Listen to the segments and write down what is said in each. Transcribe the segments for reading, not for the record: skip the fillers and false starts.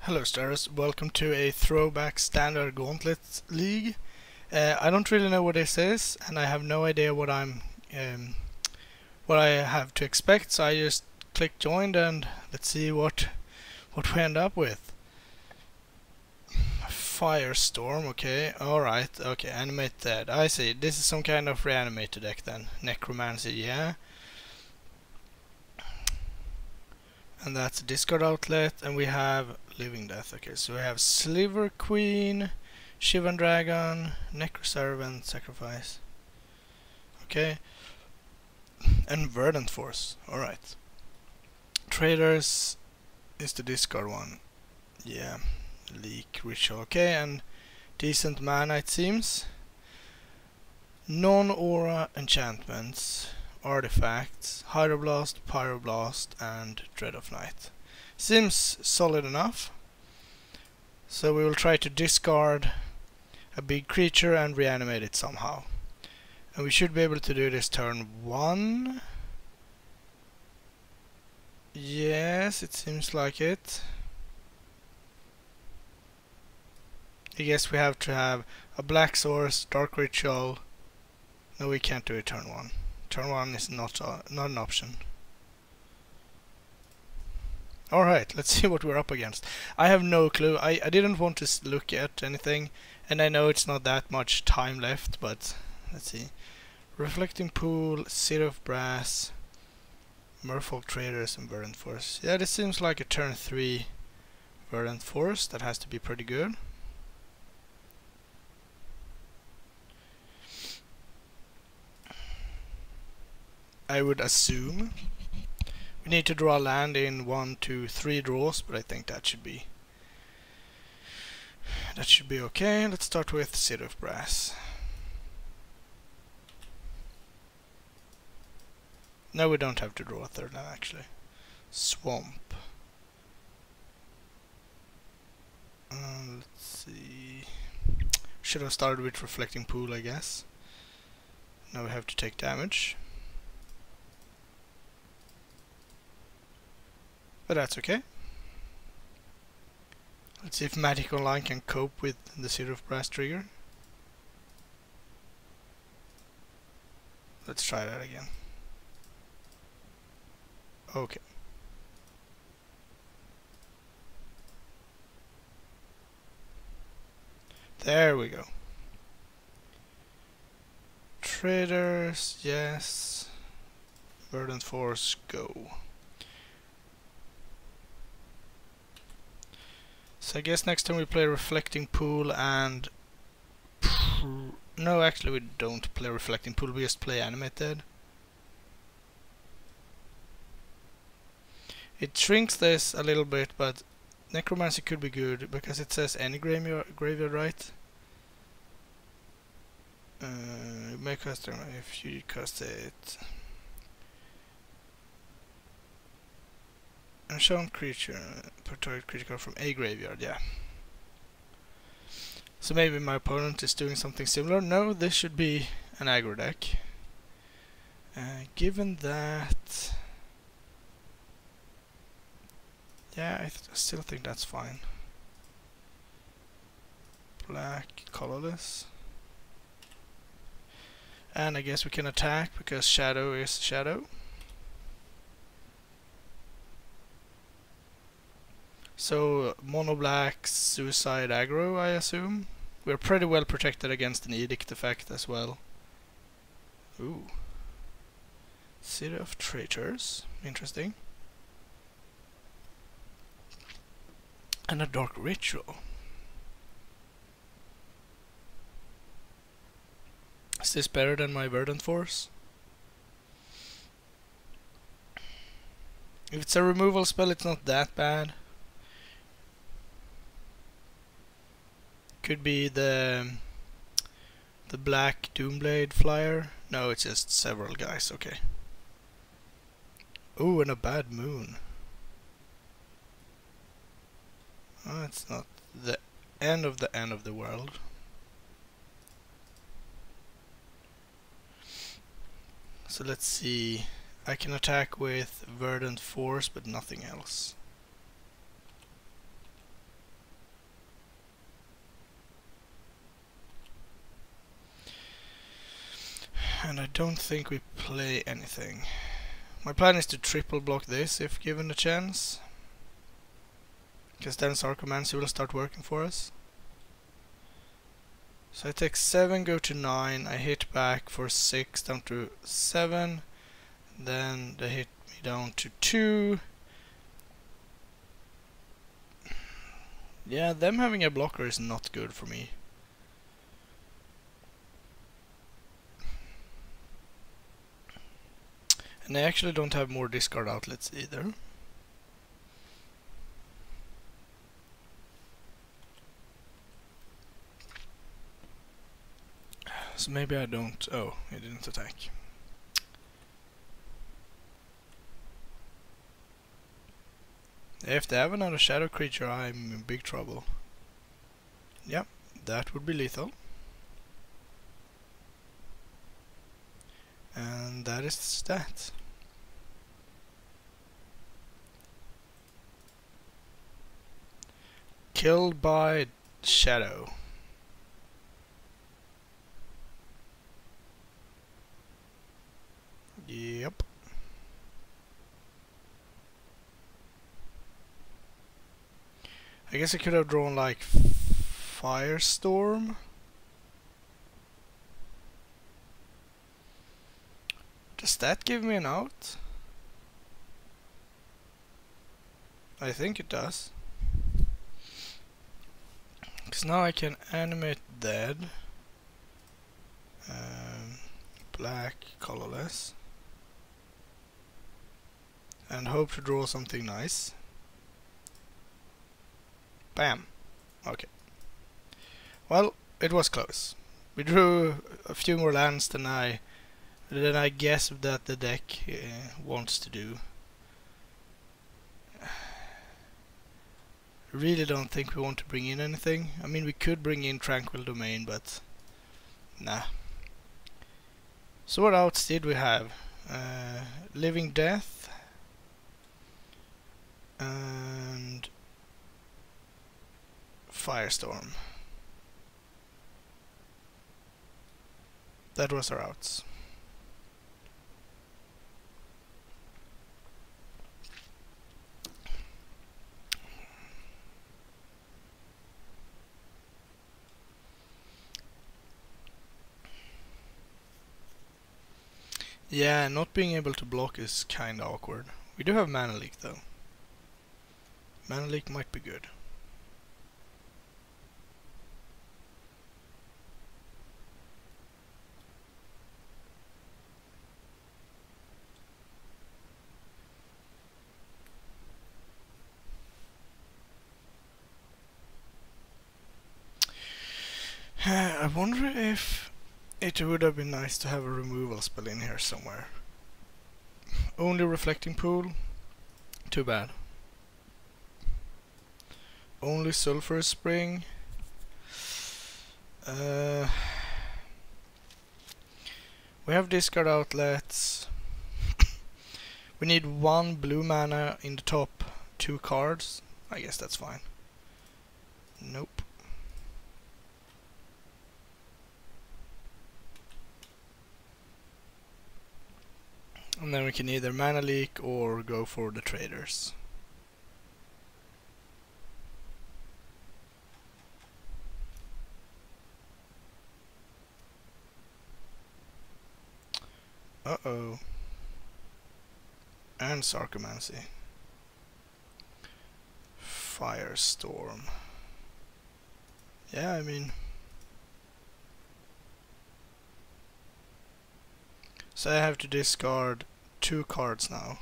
Hello stars, welcome to a Throwback Standard Gauntlet League. I don't really know what this is, and I have no idea what I have to expect, so I just click join and let's see what we end up with. Firestorm, okay, alright, okay, animate dead. I see, this is some kind of reanimated deck then. Necromancy, yeah. And that's a discard outlet, and we have Living Death. Okay, so we have Sliver Queen, Shivan Dragon, Necroservant, Sacrifice. Okay. And Verdant Force. Alright. Traders is the discard one. Yeah. Leak Ritual. Okay, and decent mana it seems. Non-aura enchantments. Artifacts, Hydroblast, Pyroblast, and Dread of Night. Seems solid enough. So we will try to discard a big creature and reanimate it somehow. And we should be able to do this turn 1. Yes, it seems like it. I guess we have to have a black source, dark ritual. No, we can't do it turn 1. Turn 1 is not an option. Alright, let's see what we're up against. I have no clue. I didn't want to look at anything, and I know it's not that much time left, but let's see. Reflecting Pool, City of Brass, Merfolk Traders, and Verdant Force. Yeah, this seems like a turn 3 Verdant Force. That has to be pretty good. I would assume. We need to draw land in 1, 2, 3 draws, but I think that should be okay. Let's start with City of Brass. No, we don't have to draw a third land actually. Swamp. Let's see. Should have started with Reflecting Pool, I guess. Now we have to take damage. But that's okay. Let's see if Magic Online can cope with the City of Brass trigger. Let's try that again. Okay. There we go. Traders, yes. Verdant Force, go. So I guess next time we play Reflecting Pool and... No, actually we don't play Reflecting Pool, we just play Animate Dead. It shrinks this a little bit, but Necromancy could be good, because it says any graveyard, right? You may cast it if you cast it. Enchant creature, target critical from a graveyard, yeah. So maybe my opponent is doing something similar. No, this should be an aggro deck. Given that... Yeah, I still think that's fine. Black, colorless. And I guess we can attack, because shadow is shadow. So, mono black, suicide aggro, I assume. We're pretty well protected against an edict effect as well. Ooh. City of Traitors, interesting. And a dark ritual. Is this better than my Verdant Force? If it's a removal spell, it's not that bad. Could be the black Doomblade flyer. No, it's just several guys, okay. Ooh, and a bad moon. Oh, it's not the end of the world. So let's see. I can attack with Verdant Force, but nothing else. And I don't think we play anything. My plan is to triple block this if given a chance. Because then Sarcomancy will start working for us. So I take 7, go to 9, I hit back for 6 down to 7. Then they hit me down to 2. Yeah, them having a blocker is not good for me. And I actually don't have more discard outlets either. So maybe I don't... Oh, he didn't attack. If they have another shadow creature, I'm in big trouble. Yep, that would be lethal. And that is that. Killed by shadow. Yep. I guess I could have drawn like Firestorm. Does that give me an out? I think it does. Because now I can animate dead. Black, colorless. And hope to draw something nice. Bam. Okay. Well, it was close. We drew a few more lands than I guessed that the deck wants to do. Really don't think we want to bring in anything. I mean, we could bring in Tranquil Domain, but nah. So what else did we have? Living Death and Firestorm. That was our outs. Yeah, not being able to block is kinda awkward. We do have Mana Leak though. Mana Leak might be good. I wonder if it would have been nice to have a removal spell in here somewhere. Only Reflecting Pool? Too bad. Only Sulphur Spring? We have discard outlets. We need 1 blue mana in the top 2 cards. I guess that's fine. Nope. And then we can either Mana Leak or go for the traders. Uh-oh. And Sarcomancy. Firestorm. Yeah, I mean... So I have to discard 2 cards now.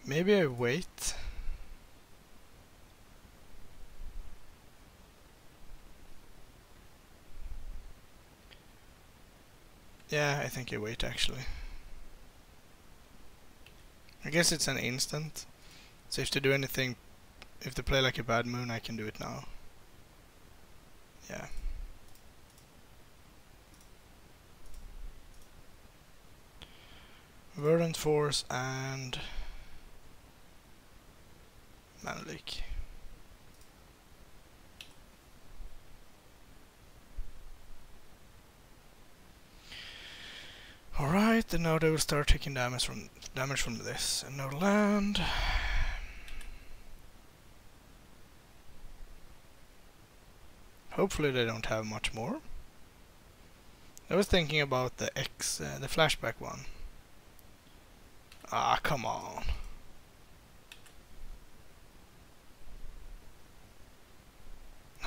Maybe I wait. Yeah, I think I wait actually. I guess it's an instant. So if they do anything, if they play like a Bad Moon, I can do it now. Yeah. Verdant Force and Mana Leak. they know they will start taking damage from this. And no land. Hopefully they don't have much more. I was thinking about the the flashback one. Ah, come on.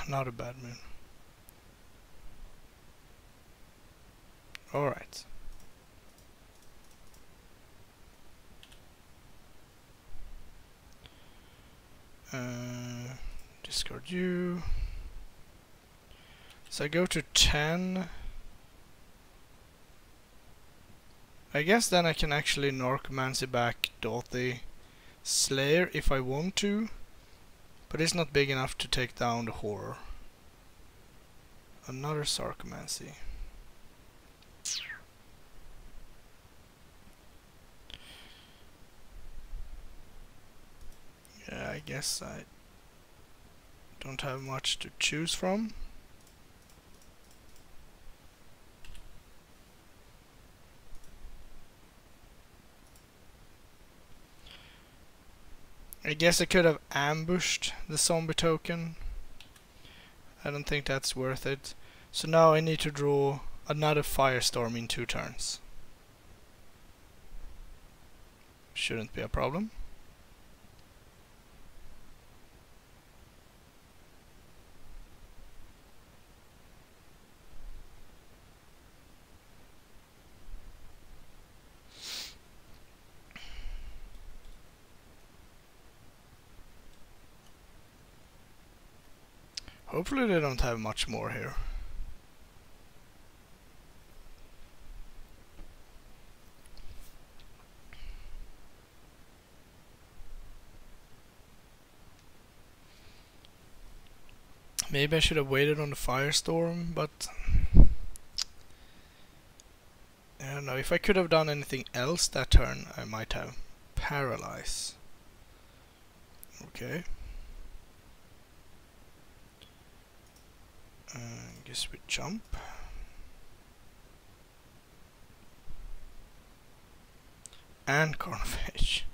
Not a bad moon. Alright. Discard you. So I go to 10. I guess then I can actually Narcomancy back Dothy Slayer if I want to. But it's not big enough to take down the horror. Another Sarcomancy. Yeah, I guess I don't have much to choose from. I guess I could have ambushed the zombie token. I don't think that's worth it. So now I need to draw another Firestorm in 2 turns. Shouldn't be a problem. Hopefully they don't have much more here. Maybe I should have waited on the Firestorm, but I don't know. If I could have done anything else that turn, I might have. Paralyze. Okay. Guess we jump. And Carnage.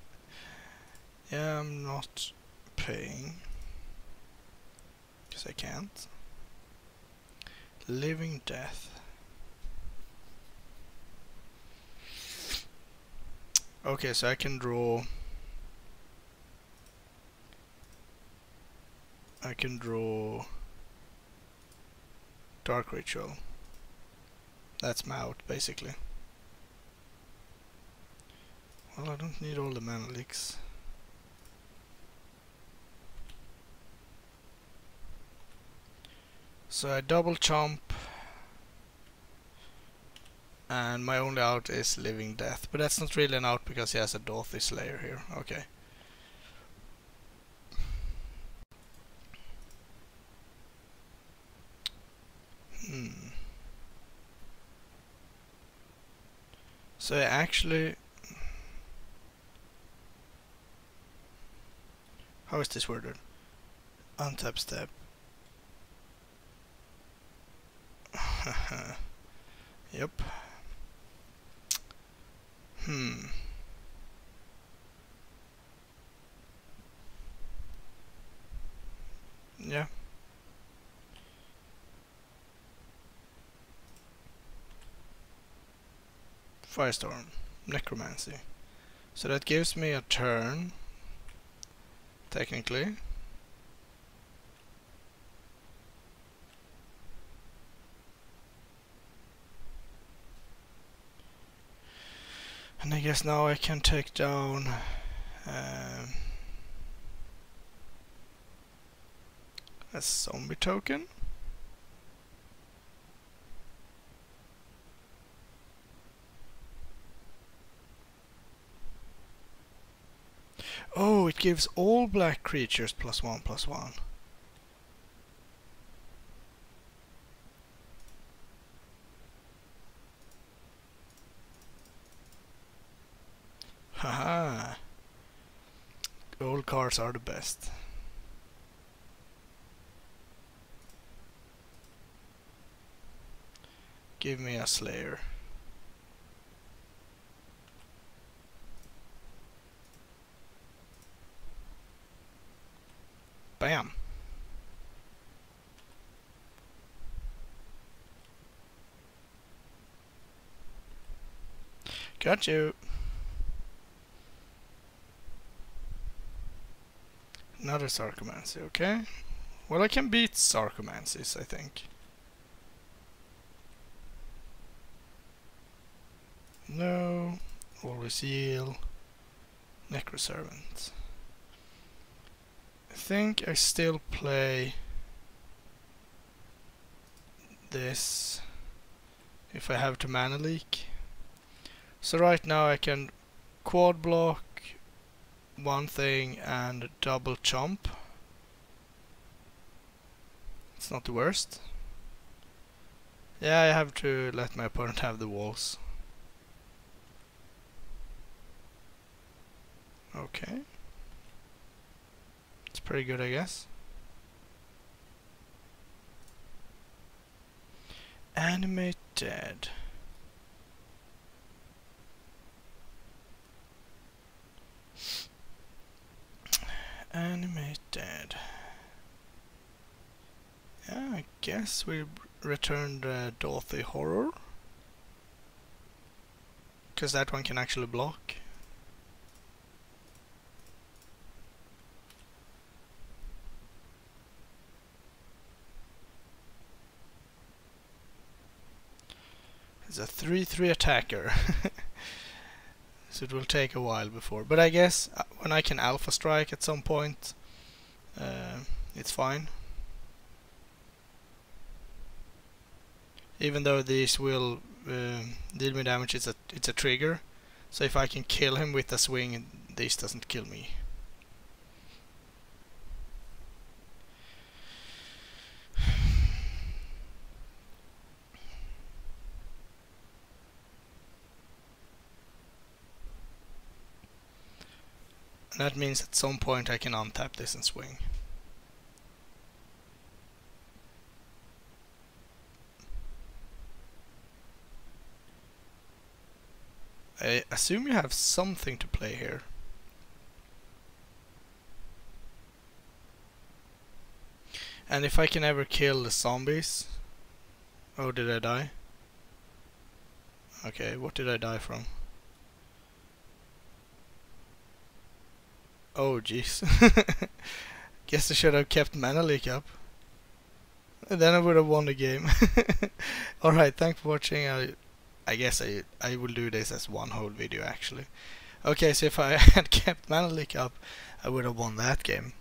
Yeah, I'm not paying. Because I can't. Living Death. Okay, so I can draw... Dark Ritual. That's my out, basically. Well, I don't need all the mana leaks. So I double chomp. And my only out is Living Death. But that's not really an out because he has a Dothy Slayer here. Okay. So I actually... How is this worded? Untap step. Yep. Yeah. Firestorm. Necromancy. So that gives me a turn. Technically. And I guess now I can take down a zombie token. Oh, it gives all black creatures +1/+1. Haha. Old cards are the best. Give me a Slayer. Bam. Got you. Another Sarcomancy, okay. Well, I can beat Sarcomancies, I think. No. Always heal. Necroservant. I think I still play this if I have to mana leak. So right now I can quad block one thing and double chomp. It's not the worst. Yeah, I have to let my opponent have the walls. Okay. It's pretty good, I guess. Animate dead. Animate dead. Yeah, I guess we returned Dorothy Horror. Because that one can actually block. It's a 3/3 attacker. So it will take a while before. But I guess when I can alpha strike at some point, it's fine. Even though these will deal me damage, it's a trigger. So if I can kill him with a swing, this doesn't kill me. And that means at some point I can untap this and swing. I assume you have something to play here. And if I can ever kill the zombies... Oh, did I die? Okay, what did I die from? Oh, jeez. Guess I should have kept mana leak up. And then I would have won the game. Alright, thanks for watching. I guess I will do this as one whole video actually. Okay, so if I had kept mana leak up, I would have won that game.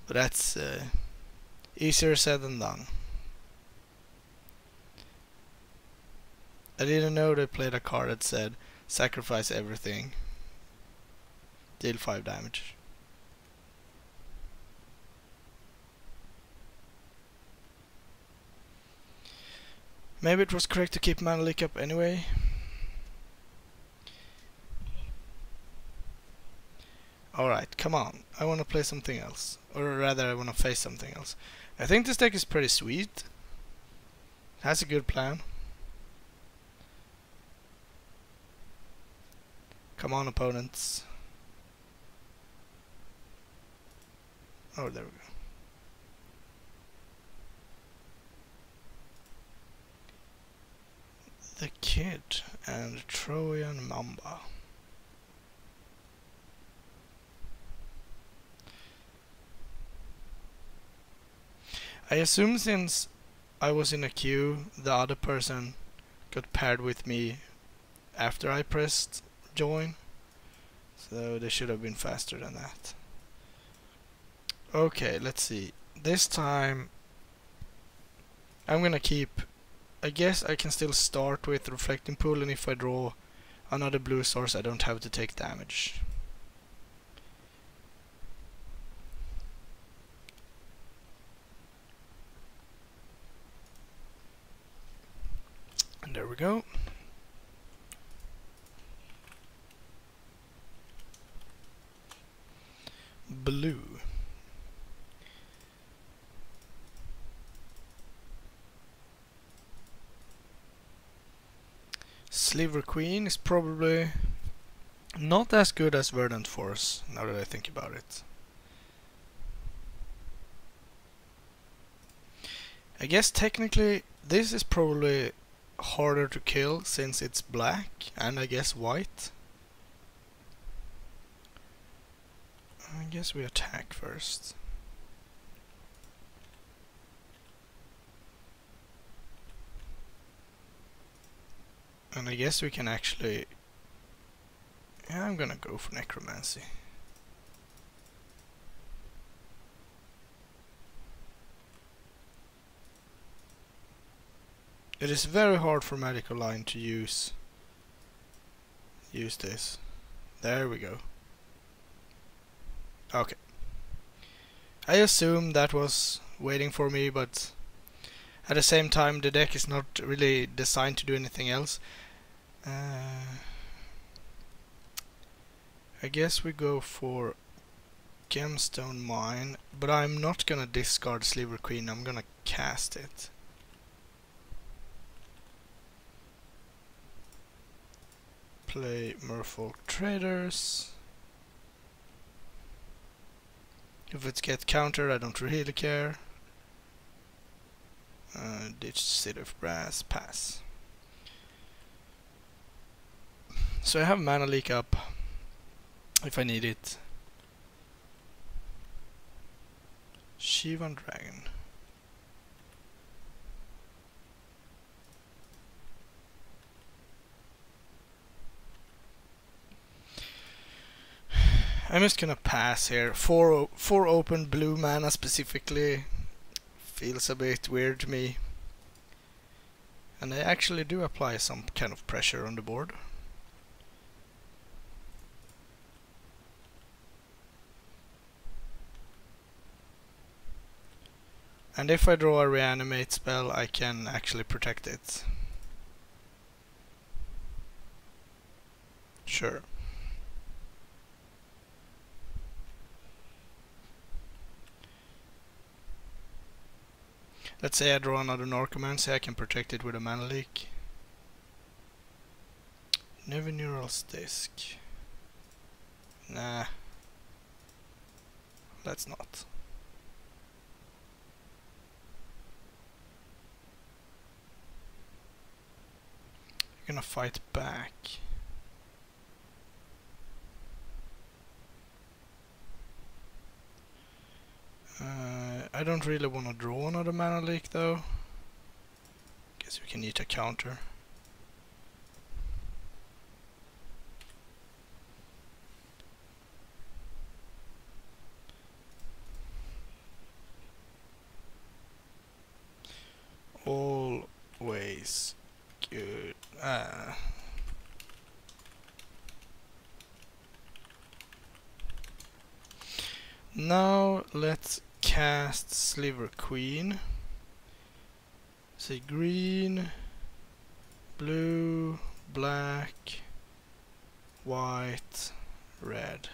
But that's easier said than done. I didn't know they played a card that said sacrifice everything. Deal 5 damage. Maybe it was correct to keep mana leak up anyway. Alright, come on. I want to play something else. Or rather, I want to face something else. I think this deck is pretty sweet. It has a good plan. Come on, opponents. Oh, there we go. The Kid and Trojan Mamba. I assume since I was in a queue, the other person got paired with me after I pressed join. So they should have been faster than that. Okay, let's see. This time I'm gonna keep... I guess I can still start with Reflecting Pool, and if I draw another blue source I don't have to take damage. And there we go. Blue. Sliver Queen is probably not as good as Verdant Force, now that I think about it. I guess technically this is probably harder to kill since it's black and I guess white. I guess we attack first. And I guess we can actually... Yeah, I'm gonna go for necromancy. It is very hard for Magical Line to use this. There we go. Okay. I assume that was waiting for me, but at the same time the deck is not really designed to do anything else. I guess we go for Gemstone Mine, but I'm not gonna discard Sliver Queen, I'm gonna cast it. Play Merfolk Traders. If it gets countered, I don't really care. Ditch City of Brass, pass. So I have Mana Leak up if I need it. Shivan Dragon. I'm just gonna pass here. Four open blue mana specifically feels a bit weird to me. And they actually do apply some kind of pressure on the board. And if I draw a reanimate spell, I can actually protect it. Sure. Let's say I draw another Narcomancy, I can protect it with a Mana Leak. Nevinural's Disc. Nah. Let's not. I'm gonna fight back. I don't really want to draw another Mana Leak though. Guess we can eat a counter. Always good. Now let's cast Sliver Queen. Say green, blue, black, white, red.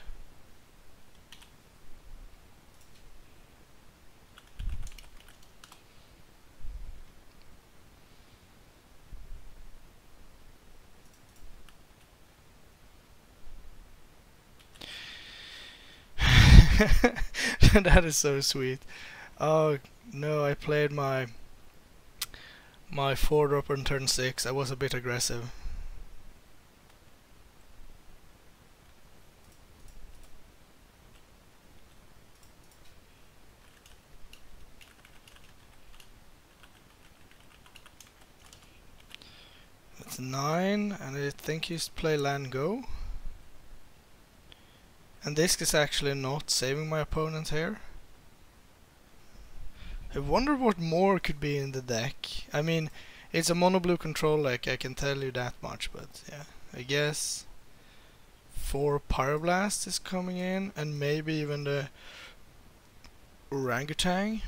That is so sweet. Oh no, I played my 4-drop on turn 6. I was a bit aggressive. That's 9, and I think he's play land go. And this is actually not saving my opponent here. I wonder what more could be in the deck. I mean, it's a mono blue control deck, I can tell you that much, but yeah. I guess 4 Pyroblast is coming in, and maybe even the Orangutan.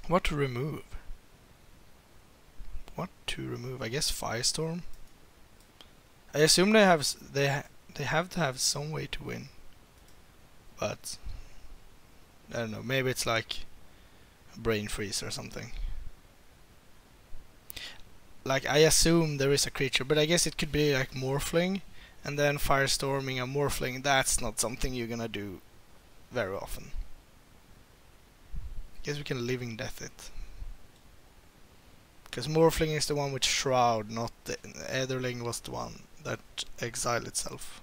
What to remove? What to remove? I guess Firestorm. I assume they have they have to have some way to win, but I don't know, maybe it's like Brain Freeze or something. Like, I assume there is a creature, but I guess it could be like Morphling, and then Firestorming a Morphling. That's not something you're gonna do very often. Guess we can Living Death it. Because Morphling is the one with Shroud, not the Etherling was the one that exiled itself.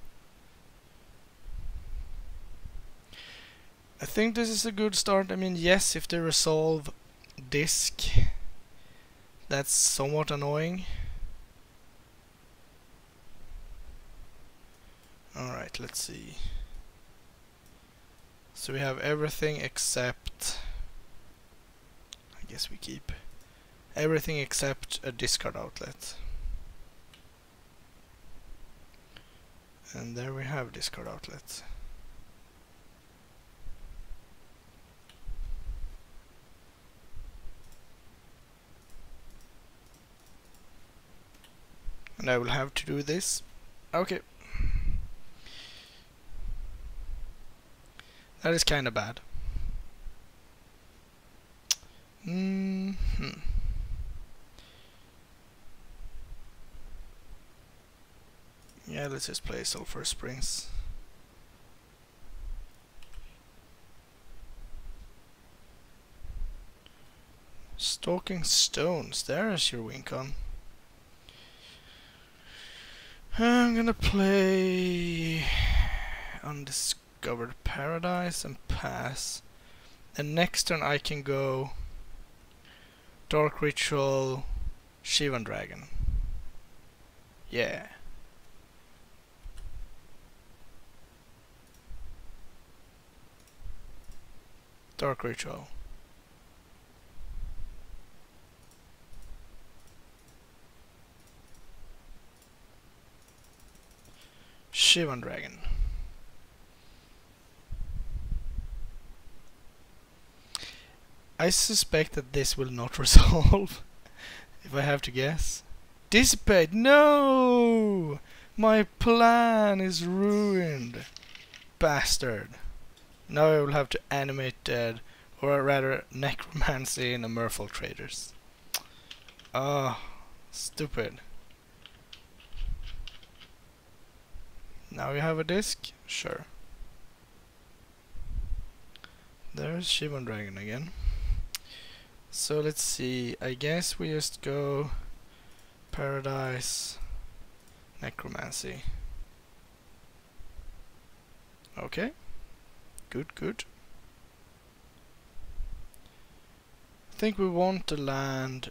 I think this is a good start. I mean, yes, if they resolve Disc, that's somewhat annoying. Alright, let's see. So we have everything except... I guess we keep everything except a discard outlet. And there we have discard outlet. And I will have to do this. Okay. That is kinda bad. Yeah, let's just play Sulphur Springs. Stalking Stones, there is your win con. I'm gonna play Undiscovered Paradise and pass. And next turn I can go Dark Ritual, Shivan Dragon. Yeah. Dark Ritual. Shivan Dragon. I suspect that this will not resolve, if I have to guess. Dissipate! No! My plan is ruined. Bastard. Now I will have to animate Dead, or rather Necromancy in a Merfolk Traders. Ah, stupid. Now you have a disc? Sure. There's Shivan Dragon again. So let's see, I guess we just go Paradise, Necromancy. Okay, good, good. I think we want to land.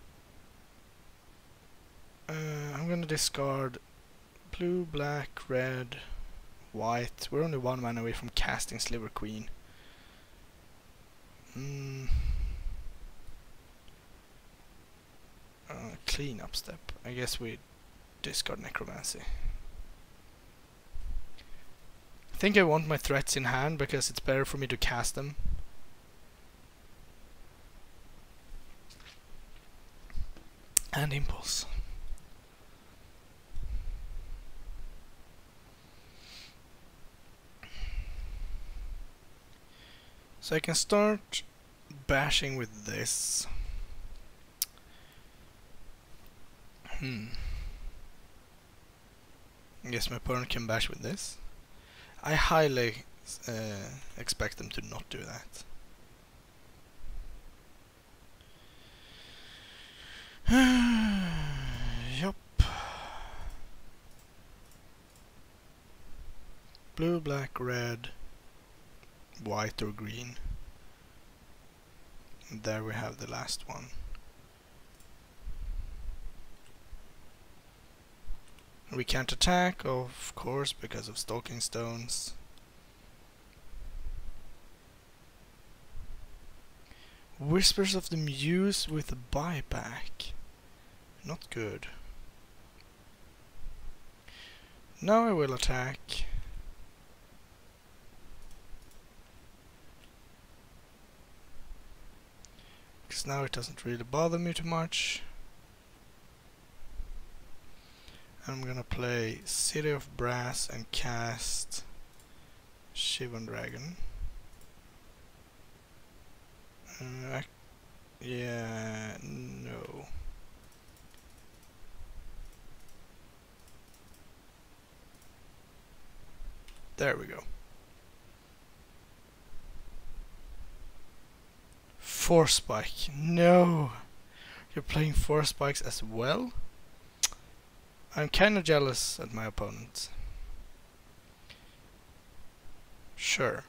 I'm gonna discard blue, black, red, white. We're only one mana away from casting Sliver Queen. Cleanup step. I guess we discard Necromancy. I think I want my threats in hand because it's better for me to cast them. And Impulse. So I can start bashing with this. I guess my opponent can bash with this. I highly expect them to not do that. Yup. Blue, black, red, white or green. And there we have the last one. We can't attack, of course, because of Stalking Stones. Whispers of the Muse with a buyback. Not good. Now I will attack. Because now it doesn't really bother me too much. I'm gonna play City of Brass and cast Shivan Dragon. Yeah, no. There we go. Force Spike. No! You're playing 4 spikes as well? I'm kinda jealous at my opponent. Sure.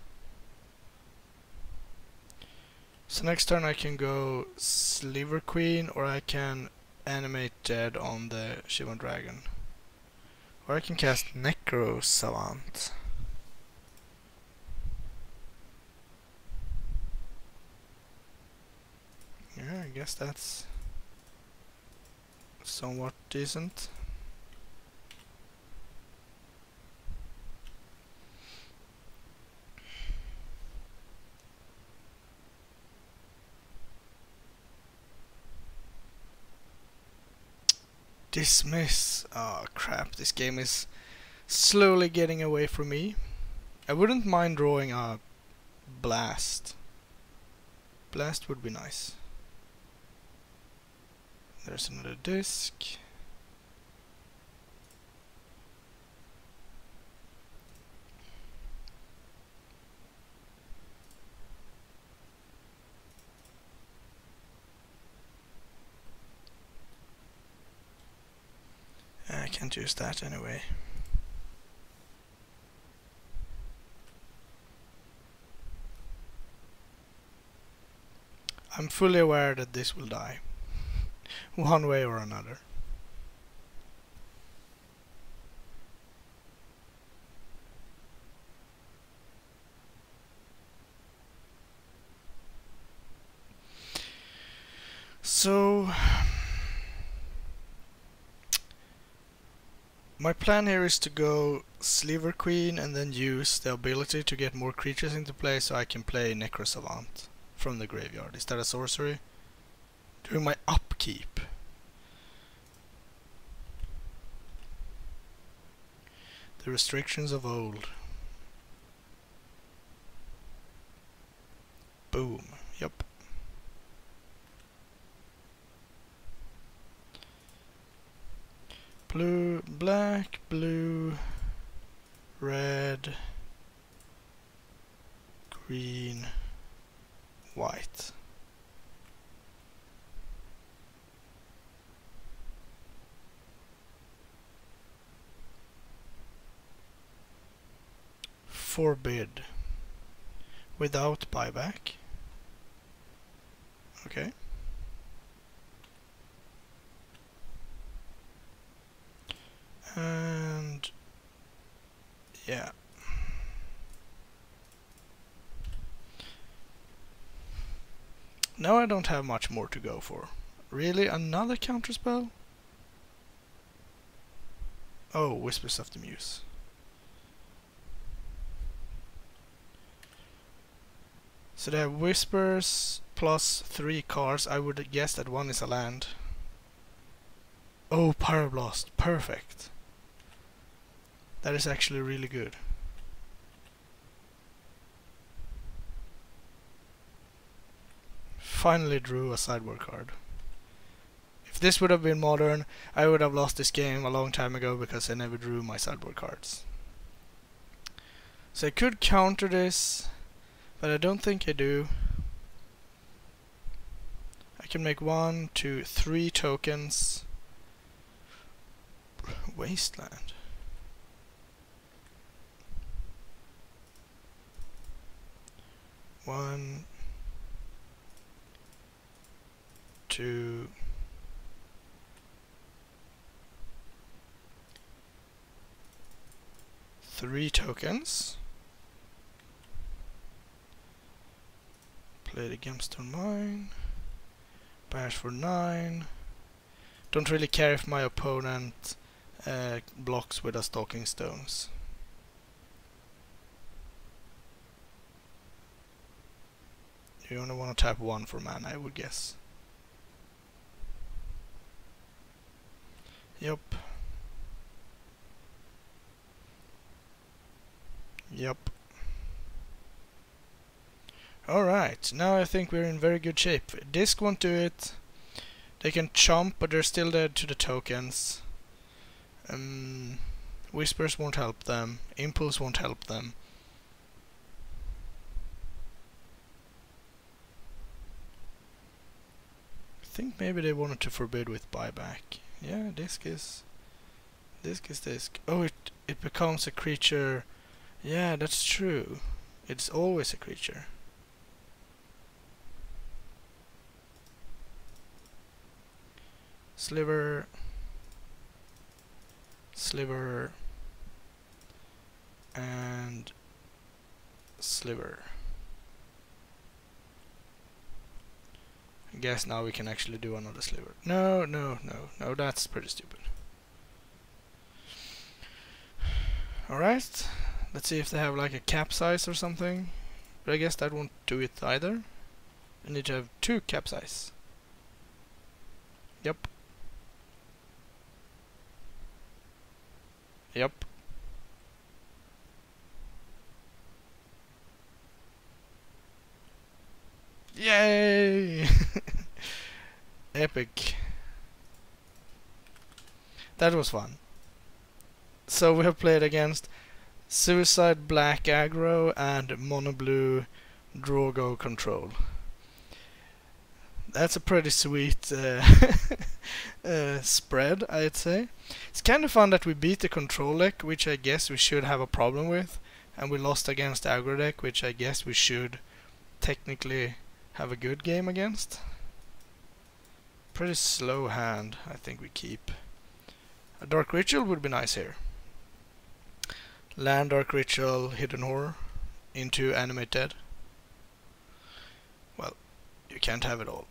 So next turn I can go Sliver Queen, or I can animate Dead on the Shivan Dragon. Or I can cast Necro Savant. Yeah, I guess that's somewhat decent. Dismiss. Oh crap, this game is slowly getting away from me. I wouldn't mind drawing a Blast. Blast would be nice. There's another disc. I can't use that anyway. I'm fully aware that this will die. One way or another. So my plan here is to go Sliver Queen and then use the ability to get more creatures into play so I can play Necro Savant from the graveyard. Is that a sorcery? During my upkeep. The restrictions of old. Boom. Yep. Blue, black, blue, red, green, white. Forbid. Without buyback. Okay. And yeah. Now I don't have much more to go for. Really? Another counterspell? Oh, Whispers of the Muse. So they have Whispers plus 3 cards. I would guess that one is a land. Oh, Pyroblast. Perfect. That is actually really good. Finally drew a sideboard card. If this would have been modern, I would have lost this game a long time ago because I never drew my sideboard cards. So I could counter this, but I don't think I do. I can make 1, 2, 3 tokens. Wasteland. One, 2, 3 tokens. Play the Gemstone Mine. Bash for 9. Don't really care if my opponent blocks with a Stalking Stones. You only want to tap 1 for mana, I would guess. Yup. Yup. Alright, now I think we're in very good shape. Disc won't do it. They can chomp, but they're still dead to the tokens. Whispers won't help them. Impulse won't help them. think maybe they wanted to forbid with buyback. Yeah, disc is disc. Oh, it becomes a creature. Yeah, that's true. It's always a creature. Sliver, and sliver. I guess now we can actually do another sliver. No, that's pretty stupid. Alright, let's see if they have like a capsize or something. But I guess that won't do it either. I need to have 2 capsize. Yep. Yay! Epic. That was fun. So we have played against Suicide Black Aggro and Mono Blue Drogo Control. That's a pretty sweet spread, I'd say. It's kind of fun that we beat the control deck, which I guess we should have a problem with, and we lost against the aggro deck, which I guess we should technically have a good game against. Pretty slow hand, I think we keep. A Dark Ritual would be nice here. Land Dark Ritual, Hidden Horror, into Animate Dead. Well, you can't have it all.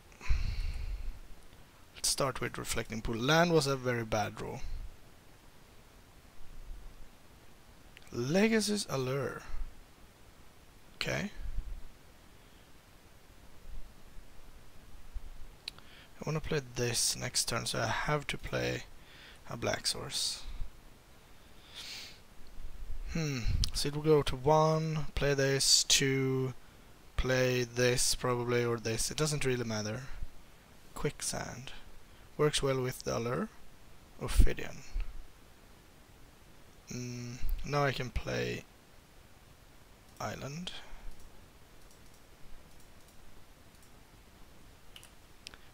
Let's start with Reflecting Pool. Land was a very bad draw. Legacy's Allure. Okay. I want to play this next turn, so I have to play a black source. So it will go to 1, play this, 2, play this probably, or this. It doesn't really matter. Quicksand. Works well with the Allure. Ophidian. Now I can play Island.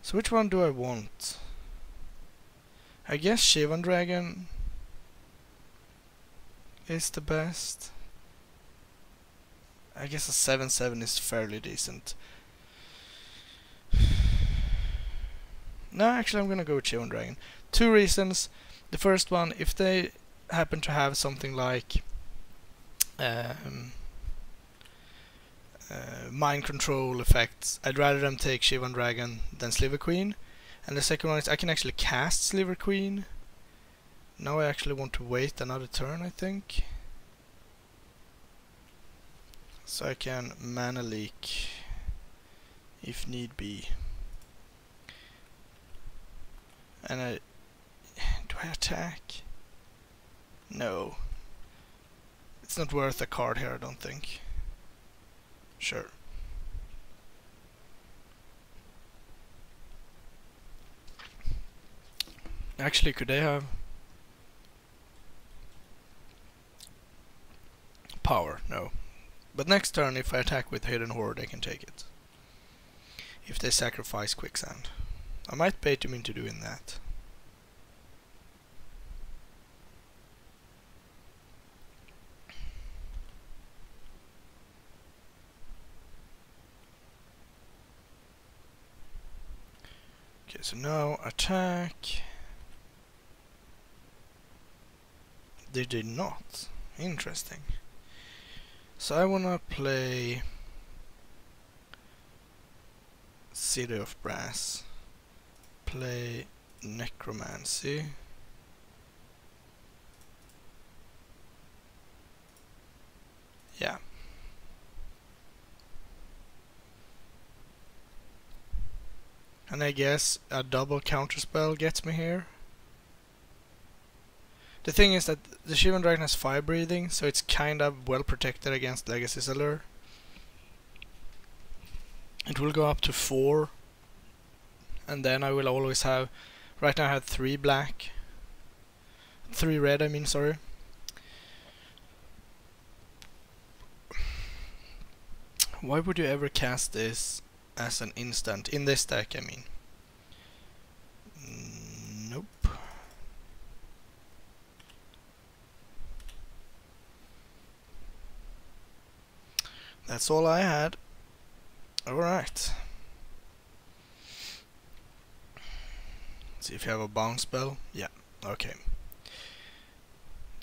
So which one do I want? I guess Shivan Dragon is the best. I guess a 7/7 is fairly decent. No, actually I'm gonna go with Shivan Dragon. 2 reasons. The first one, if they happen to have something like mind control effects, I'd rather them take Shivan Dragon than Sliver Queen. And the second one is I can actually cast Sliver Queen. Now I actually want to wait another turn, I think. So I can mana leak if need be. And do I attack? No. It's not worth a card here, I don't think. Sure. Actually, could they have power? No. But next turn, if I attack with Hidden Horror, they can take it. If they sacrifice Quicksand. I might bait them into doing that. Okay, so now attack. They did not. Interesting. So I wanna play City of Brass. Play Necromancy. Yeah. And I guess a double counterspell gets me here. The thing is that the Shivan Dragon has fire breathing, so it's kind of well protected against Legacy's Allure. It will go up to 4, and then I will always have. Right now I have 3 black, 3 red. I mean, sorry. Why would you ever cast this as an instant in this deck? I mean, That's all I had. Alright. See if you have a bounce spell. Yeah, okay.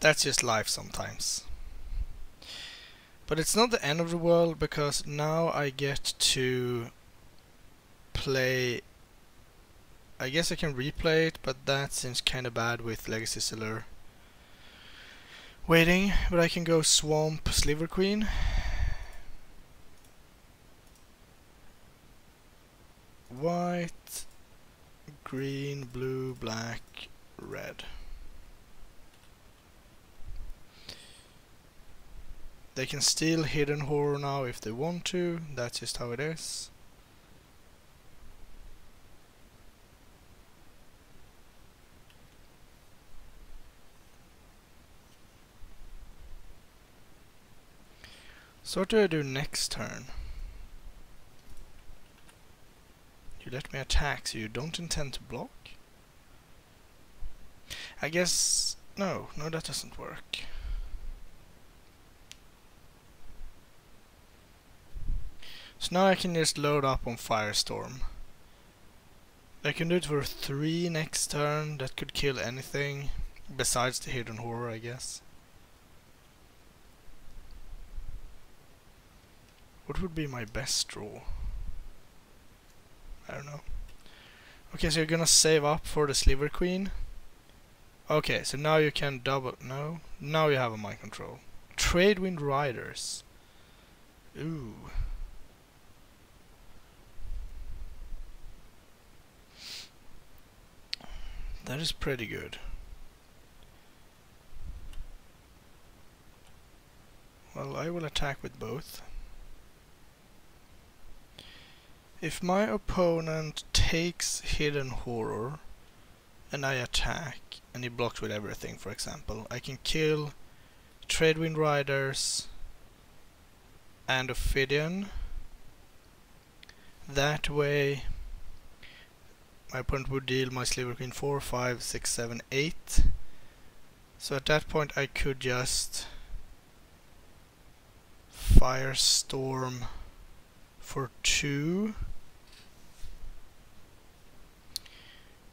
That's just life sometimes. But it's not the end of the world, because now I get to play... I guess I can replay it, but that seems kinda bad with Legacy Cellular waiting. But I can go Swamp Sliver Queen. White, green, blue, black, red. They can steal Hidden Horror now if they want to. That's just how it is. So what do I do next turn? You let me attack, so you don't intend to block? I guess... No, that doesn't work. So now I can just load up on Firestorm. I can do it for 3 next turn. That could kill anything besides the Hidden Horror, I guess. What would be my best draw? I don't know. Okay, so you're gonna save up for the Sliver Queen. Okay, so now you can double... No? Now you have a mind control. Tradewind Riders. Ooh. That is pretty good. Well, I will attack with both. If my opponent takes Hidden Horror and I attack, and he blocks with everything, for example, I can kill Tradewind Riders and Ophidian. That way my opponent would deal my Sliver Queen 4, 5, 6, 7, 8. So at that point I could just Firestorm for 2,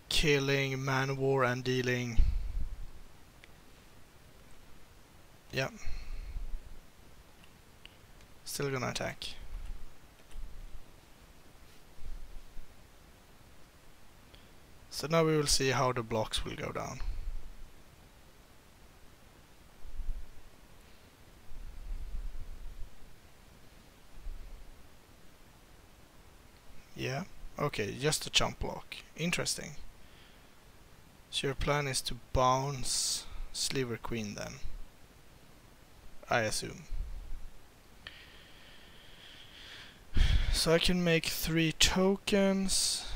killing Man-War and dealing... Yeah. Still gonna attack. So now we will see how the blocks will go down. Yeah, okay, just a chump block. Interesting. So your plan is to bounce Sliver Queen then, I assume. So I can make 3 tokens.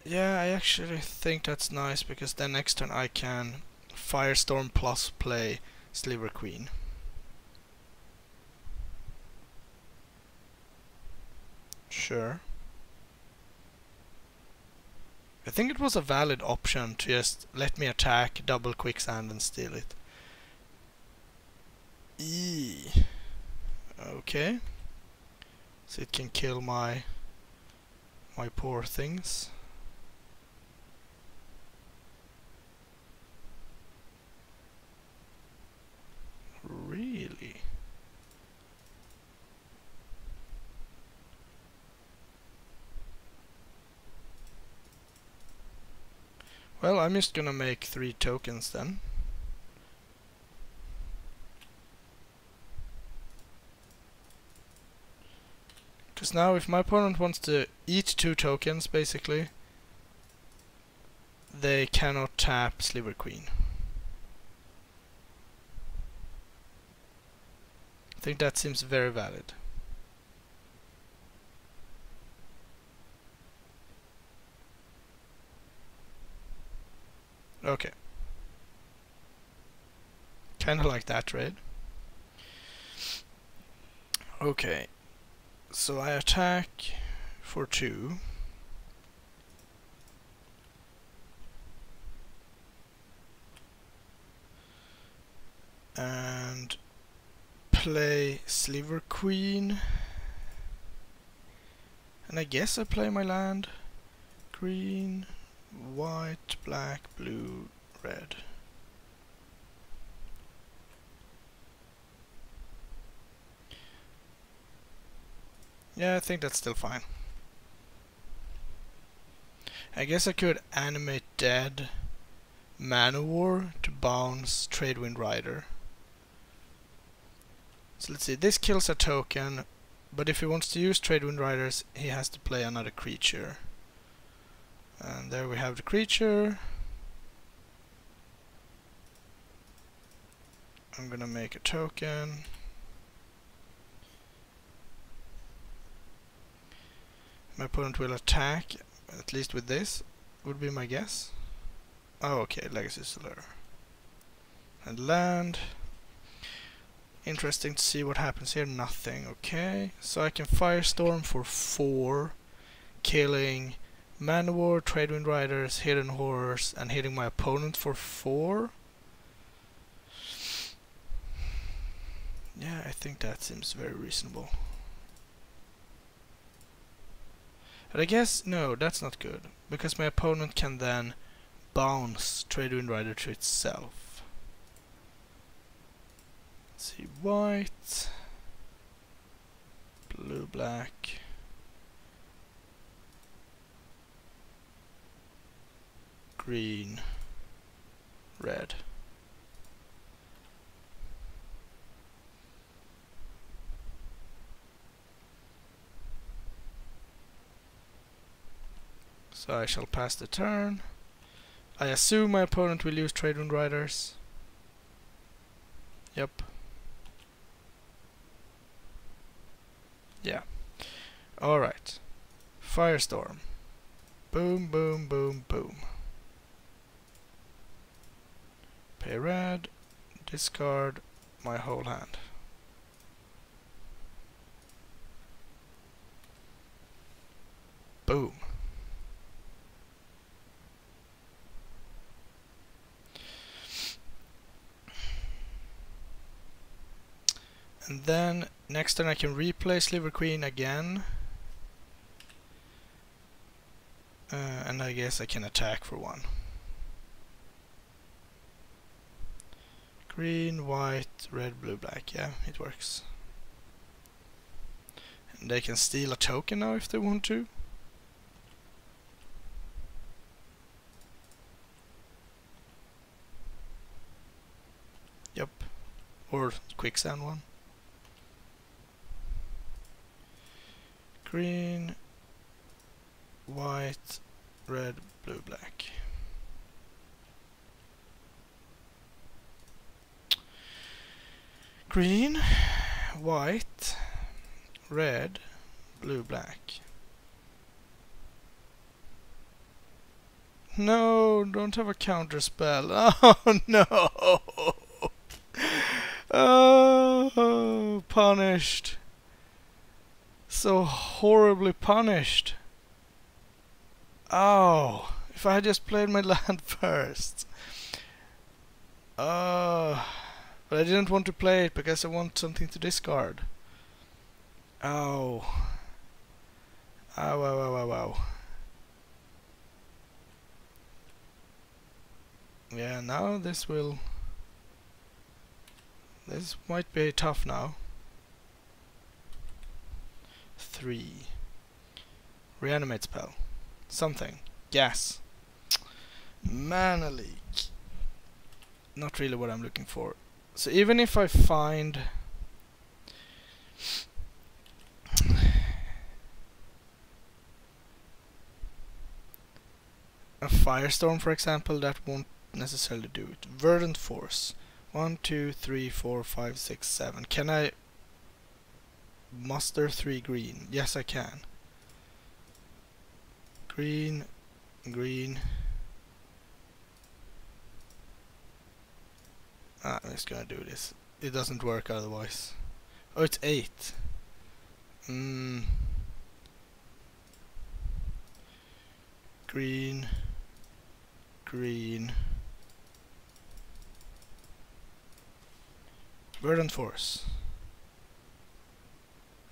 Yeah, I actually think that's nice, because then next turn I can Firestorm plus play Sliver Queen. Sure. I think it was a valid option to just let me attack, double quicksand and steal it. Okay. So it can kill my poor things. Really? Well, I'm just gonna make 3 tokens then. Because now if my opponent wants to eat 2 tokens, basically, they cannot tap Sliver Queen. I think that seems very valid. Okay. Kinda like that trade. Okay. So I attack for 2. And play Sliver Queen. And I guess I play my land. Green, white, black, blue, red. Yeah, I think that's still fine. I guess I could animate dead Manowar to bounce Tradewind Rider. So let's see, this kills a token, but if he wants to use Tradewind Riders, he has to play another creature. And there we have the creature. I'm gonna make a token. My opponent will attack, at least with this, would be my guess. Oh, okay, Legacy Slur. And land. Interesting to see what happens here. Nothing, okay. So I can Firestorm for 4, killing Manowar, Tradewind Riders, Hidden Horrors, and hitting my opponent for 4. Yeah, I think that seems very reasonable. But I guess, no, that's not good, because my opponent can then bounce Tradewind Rider to itself. Let's see, white, blue, black, green, red. So I shall pass the turn. I assume my opponent will use Tradewind Riders. Yep. Yeah. Alright. Firestorm. Boom, boom, boom, boom. Pay red. Discard my whole hand. Boom. And then next turn I can replay Sliver Queen again. And I guess I can attack for 1. Green, white, red, blue, black. Yeah, it works. And they can steal a token now if they want to. Yep. Or quicksand one. Green, white, red, blue, black. Green, white, red, blue, black. No, don't have a counter spell. Oh no! Oh, punished. So horribly punished. Oh, if I had just played my land first. But I didn't want to play it because I want something to discard. Oh. Ow, ow, ow, ow, ow. Yeah, now this might be tough now. 3. Reanimate spell. Something. Gas. Mana leak. Not really what I'm looking for. So even if I find a Firestorm, for example, that won't necessarily do it. Verdant Force. 1, 2, 3, 4, 5, 6, 7. Can I muster 3 green? Yes, I can. Green, green. I'm just gonna do this. It doesn't work otherwise. Oh, it's 8. Green, green. Verdant Force.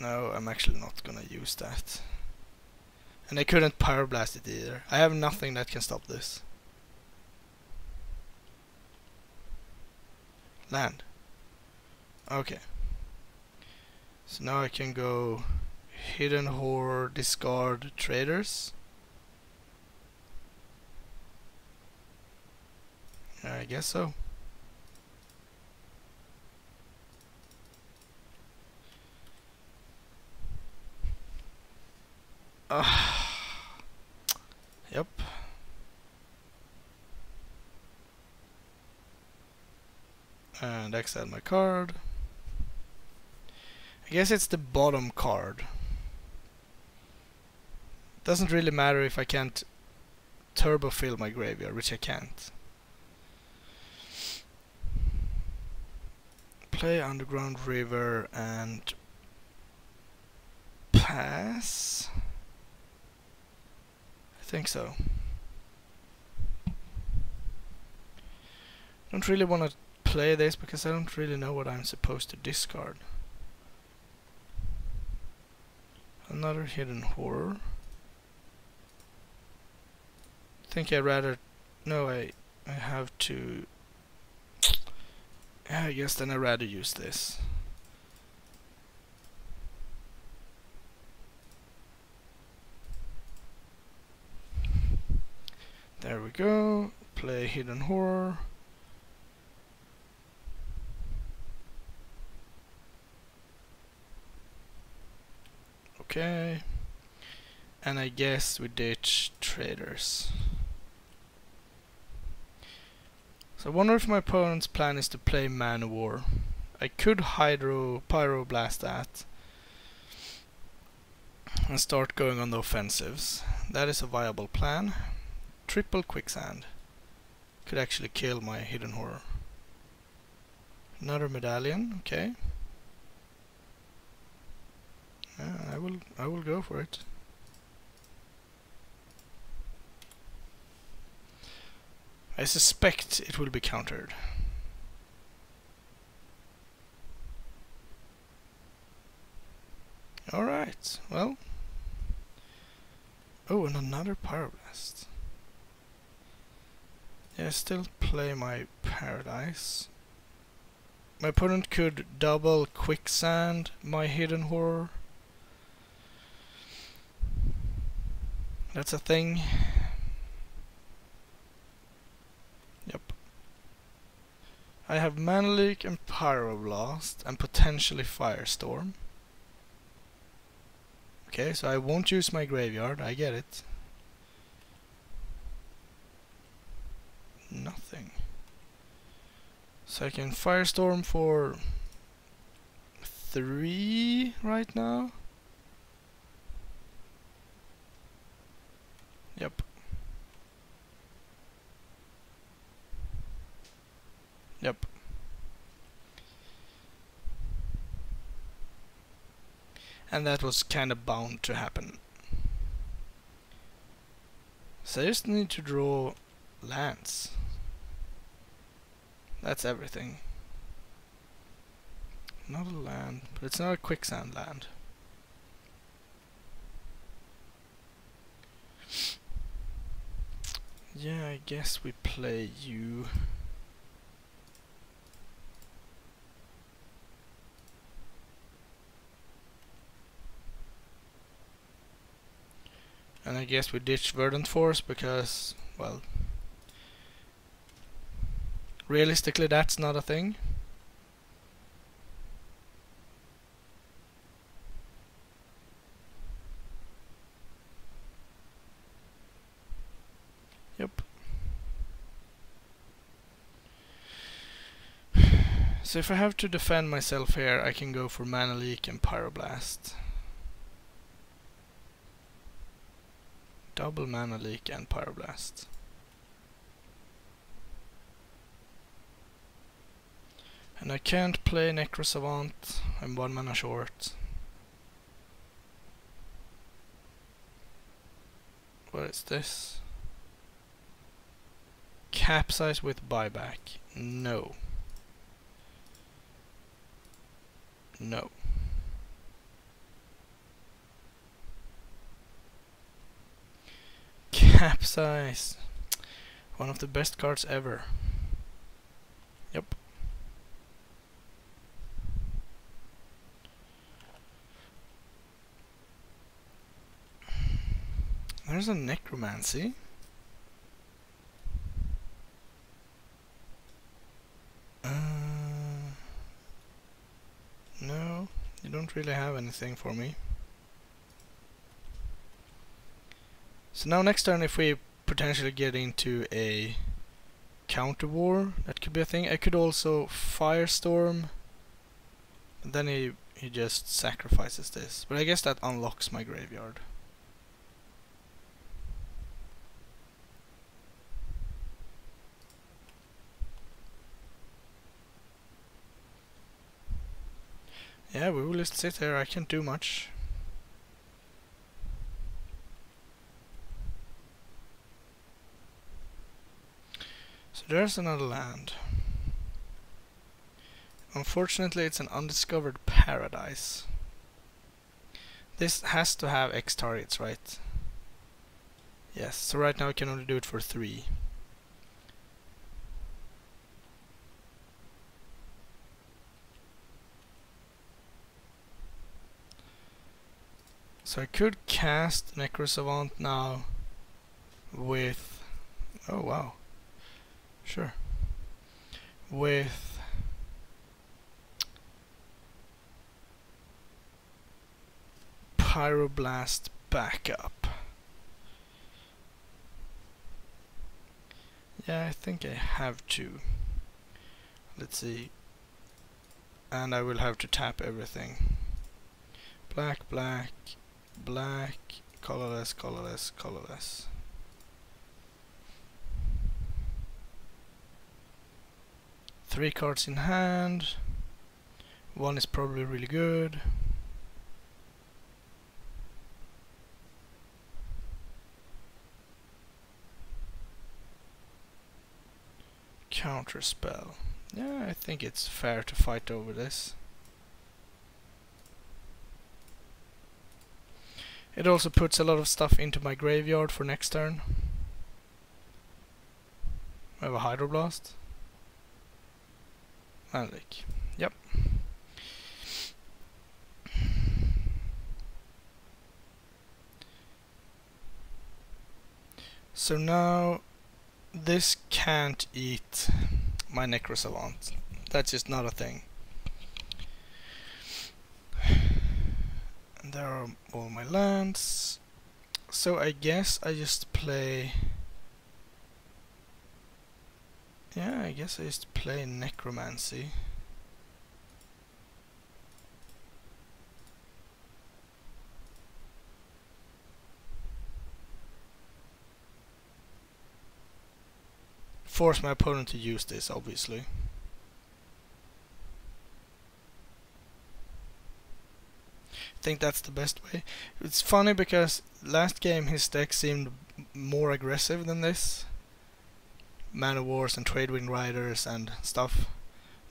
No, I'm actually not gonna use that. And I couldn't Pyroblast it either. I have nothing that can stop this. Land. Okay. So now I can go Hidden Horror, discard Traders. I guess so. Yep. And exile my card. I guess it's the bottom card. Doesn't really matter if I can't turbo fill my graveyard, which I can't. Play Underground River and pass. I think so. Don't really want to play this because I don't really know what I'm supposed to discard. Another Hidden Horror. Think I'd rather... No, I have to... I guess then I'd rather use this. There we go. Play Hidden Horror. Okay. And I guess we ditch Traders. So I wonder if my opponent's plan is to play Man War. I could Pyroblast that and start going on the offensives. That is a viable plan. Triple Quicksand could actually kill my Hidden Horror. Another Medallion, okay. I will go for it. I suspect it will be countered. Alright, well. Oh, and another Pyroblast. Yeah, still play my Paradise. My opponent could double Quicksand my Hidden Horror. That's a thing. Yep. I have Mana Leak and Pyroblast and potentially Firestorm. Okay, so I won't use my graveyard, I get it. Nothing. So I can Firestorm for 3 right now. Yep. Yep. And that was kind of bound to happen. So I just need to draw lands. That's everything. Not a land, but it's not a Quicksand land. Yeah, I guess we play you. And I guess we ditch Verdant Force because, well, realistically that's not a thing. Yep. So if I have to defend myself here, I can go for Mana Leak and Pyroblast. Double Mana Leak and Pyroblast. And I can't play Necrosavant, I'm 1 mana short. What is this? Capsize with buyback. No. No. Capsize. One of the best cards ever. Yep. There's a necromancy. No, you don't really have anything for me. So now next turn, if we potentially get into a counter war, that could be a thing. I could also firestorm, and then he just sacrifices this. But I guess that unlocks my graveyard. Yeah, we will just sit here. I can't do much. So there's another land. Unfortunately, it's an undiscovered paradise. This has to have X targets, right? Yes, so right now I can only do it for 3. So I could cast Necrosavant now with... oh wow. Sure. With... Pyroblast backup. Yeah, I think I have to. Let's see. And I will have to tap everything. Black, black, black, colorless, colorless, colorless. Three cards in hand. One is probably really good. Counter spell. Yeah, I think it's fair to fight over this. It also puts a lot of stuff into my graveyard for next turn. I have a Hydroblast. Manlik. Yep. So now this can't eat my Necrosavant. That's just not a thing. And there are all my lands. So I guess I just play... yeah, I guess I just play Necromancy. Force my opponent to use this, obviously. I think that's the best way. It's funny because last game his deck seemed more aggressive than this. Mana Wars and Tradewind Riders and stuff.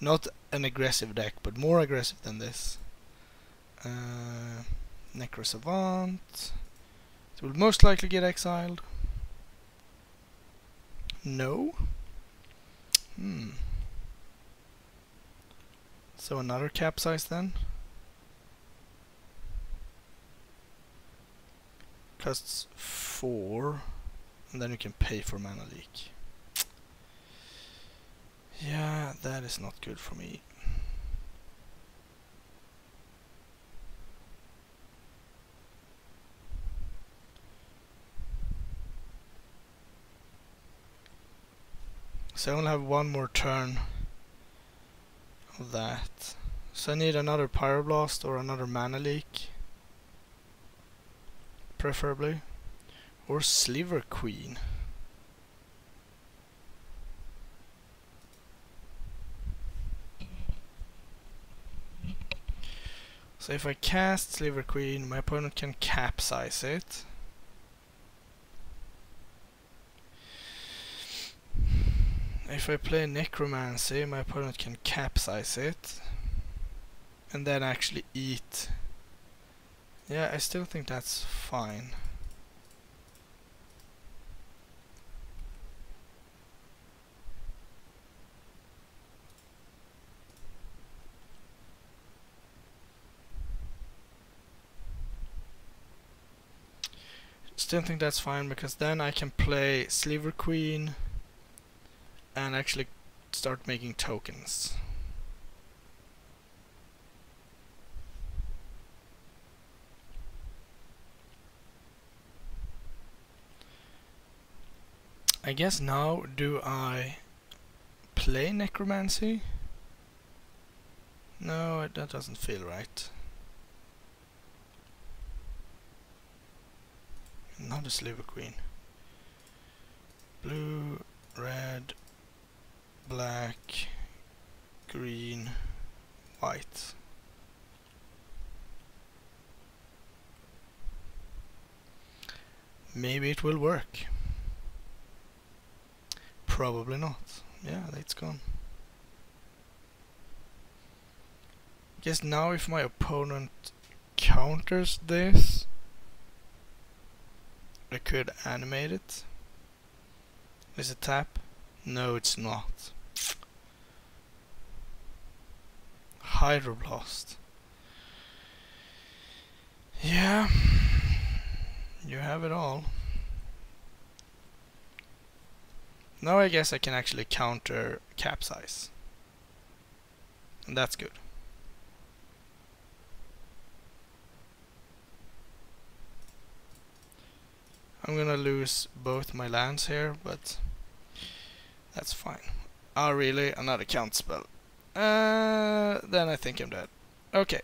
Not an aggressive deck, but more aggressive than this. Necrosavant. It will most likely get exiled. No. So another Capsize then. Costs 4, and then you can pay for Mana Leak. Yeah, that is not good for me. So I only have one more turn of that. So I need another Pyroblast or another Mana Leak. Preferably. Or Sliver Queen. So if I cast Sliver Queen, my opponent can capsize it. If I play Necromancy, my opponent can capsize it. And then actually eat. Yeah, I still think that's fine. still think that's fine, because then I can play Sliver Queen and actually start making tokens. I guess now, do I play Necromancy? No, that doesn't feel right. Not a Sliver Queen. Blue, red, black, green, white. Maybe it will work. Probably not. Yeah, it's gone. Guess now if my opponent counters this, I could animate it. Is it tap? No, it's not. Hydroblast. Yeah, you have it all. Now I guess I can actually counter Capsize. And that's good. I'm gonna lose both my lands here, but that's fine. Oh really? Another count spell. Then I think I'm dead. Okay.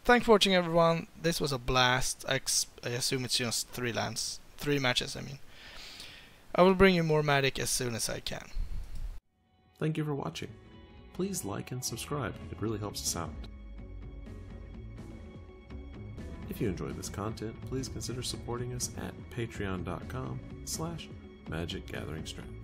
Thanks for watching, everyone. This was a blast. I assume it's just 3 lands. 3 matches, I mean. I will bring you more Magic as soon as I can. Thank you for watching. Please like and subscribe, it really helps us out. If you enjoyed this content, please consider supporting us at patreon.com/magicgatheringstrand.